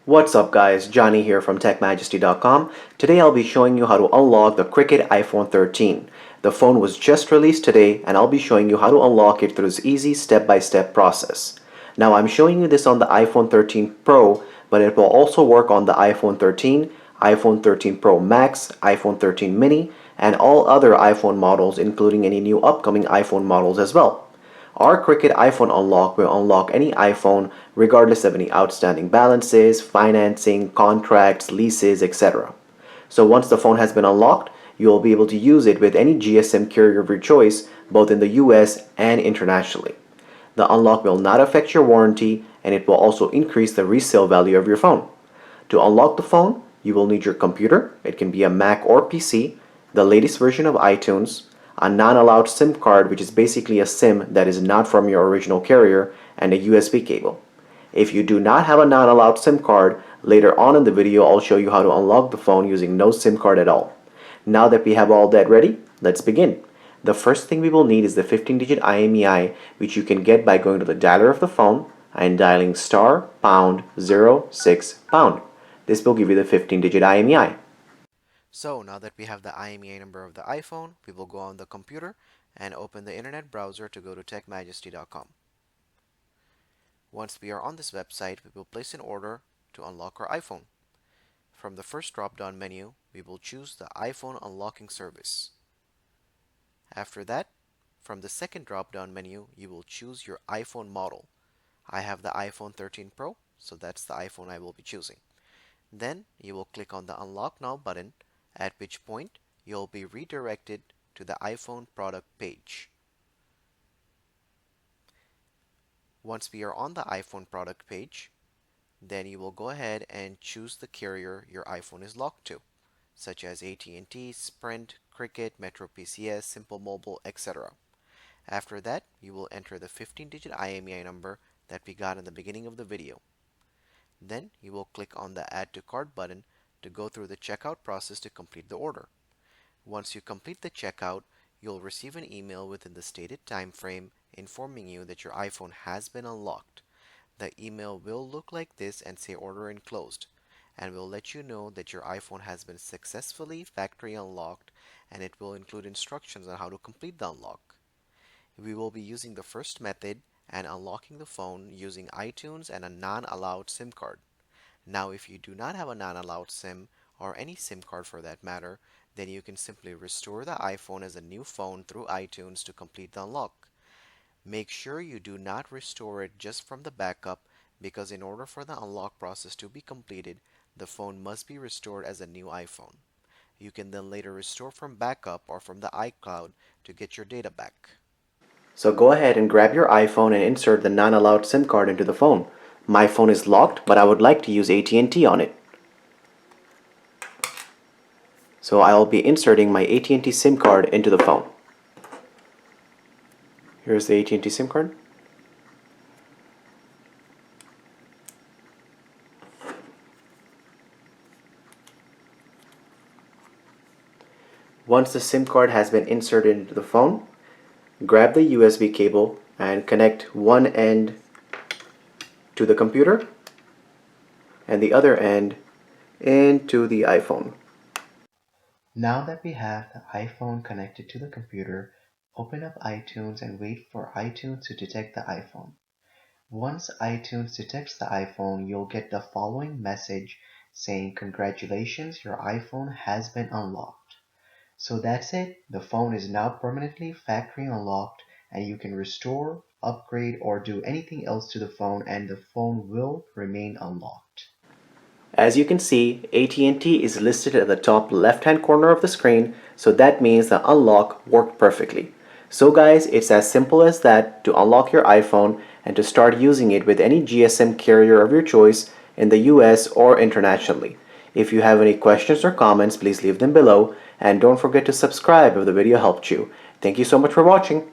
What's up guys, Johnny here from TechMajesty.com. Today I'll be showing you how to unlock the Cricket iPhone 13. The phone was just released today and I'll be showing you how to unlock it through this easy step-by-step process. Now I'm showing you this on the iPhone 13 Pro, but it will also work on the iPhone 13, iPhone 13 Pro Max, iPhone 13 Mini, and all other iPhone models, including any new upcoming iPhone models as well. Our Cricket iPhone Unlock will unlock any iPhone regardless of any outstanding balances, financing, contracts, leases, etc. So once the phone has been unlocked, you will be able to use it with any GSM carrier of your choice, both in the US and internationally. The unlock will not affect your warranty, and it will also increase the resale value of your phone. To unlock the phone, you will need your computer, it can be a Mac or PC, the latest version of iTunes, a non-allowed SIM card, which is basically a SIM that is not from your original carrier, and a USB cable. If you do not have a non-allowed SIM card, later on in the video I'll show you how to unlock the phone using no SIM card at all. Now that we have all that ready, let's begin. The first thing we will need is the 15-digit IMEI, which you can get by going to the dialer of the phone and dialing star pound 06 pound. This will give you the 15-digit IMEI. So now that we have the IMEI number of the iPhone, we will go on the computer and open the internet browser to go to TechMajesty.com. Once we are on this website, we will place an order to unlock our iPhone. From the first drop-down menu, we will choose the iPhone unlocking service. After that, from the second drop-down menu, you will choose your iPhone model. I have the iPhone 13 Pro, so that's the iPhone I will be choosing. Then you will click on the Unlock Now button, at which point you'll be redirected to the iPhone product page. Once we are on the iPhone product page, then you will go ahead and choose the carrier your iPhone is locked to, such as AT&T, Sprint, Cricket, Metro PCS, Simple Mobile, etc. After that, you will enter the 15-digit IMEI number that we got in the beginning of the video. Then you will click on the Add to Cart button to go through the checkout process to complete the order. Once you complete the checkout, you'll receive an email within the stated time frame informing you that your iPhone has been unlocked. The email will look like this and say order enclosed, and will let you know that your iPhone has been successfully factory unlocked, and it will include instructions on how to complete the unlock. We will be using the first method and unlocking the phone using iTunes and a non-allowed SIM card. Now if you do not have a non-allowed SIM, or any SIM card for that matter, then you can simply restore the iPhone as a new phone through iTunes to complete the unlock. Make sure you do not restore it just from the backup, because in order for the unlock process to be completed, the phone must be restored as a new iPhone. You can then later restore from backup or from the iCloud to get your data back. So go ahead and grab your iPhone and insert the non-allowed SIM card into the phone. My phone is locked, but I would like to use AT&T on it. So I'll be inserting my AT&T SIM card into the phone. Here's the AT&T SIM card. Once the SIM card has been inserted into the phone, grab the USB cable and connect one end to the computer and the other end into the iPhone. Now that we have the iPhone connected to the computer, open up iTunes and wait for iTunes to detect the iPhone. Once iTunes detects the iPhone, you'll get the following message saying, "Congratulations, your iPhone has been unlocked." So that's it. The phone is now permanently factory unlocked, and you can restore, upgrade, or do anything else to the phone, and the phone will remain unlocked. As you can see, AT&T is listed at the top left-hand corner of the screen, so that means the unlock worked perfectly. So guys, it's as simple as that to unlock your iPhone and to start using it with any GSM carrier of your choice in the US or internationally. If you have any questions or comments, please leave them below, and don't forget to subscribe if the video helped you. Thank you so much for watching.